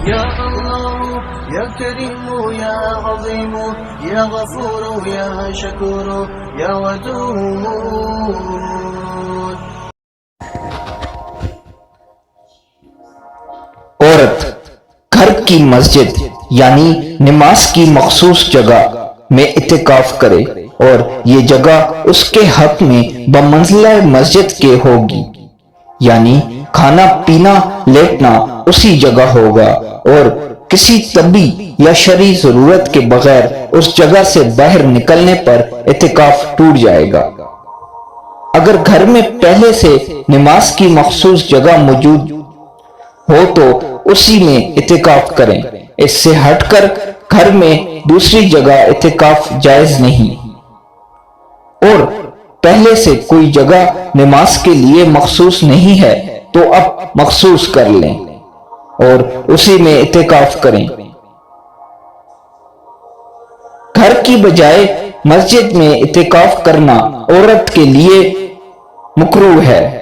یا اللہ یا کریم یا عظیم یا غفور یا شکور یا ودود. عورت گھر کی مسجد یعنی نماز کی مخصوص جگہ میں اعتکاف کرے اور یہ جگہ اس کے حق میں بمنزلہ مسجد کے ہوگی، یعنی کھانا پینا لیٹنا اسی جگہ ہوگا اور کسی طبی یا شرعی ضرورت کے بغیر اس جگہ سے باہر نکلنے پر اعتکاف ٹوٹ جائے گا۔ اگر گھر میں پہلے سے نماز کی مخصوص جگہ موجود ہو تو اسی میں اعتکاف کریں، اس سے ہٹ کر گھر میں دوسری جگہ اعتکاف جائز نہیں۔ اور پہلے سے کوئی جگہ نماز کے لیے مخصوص نہیں ہے تو اب مخصوص کر لیں اور اسی میں اعتکاف کریں۔ گھر کی بجائے مسجد میں اعتکاف کرنا عورت کے لیے مکروہ ہے۔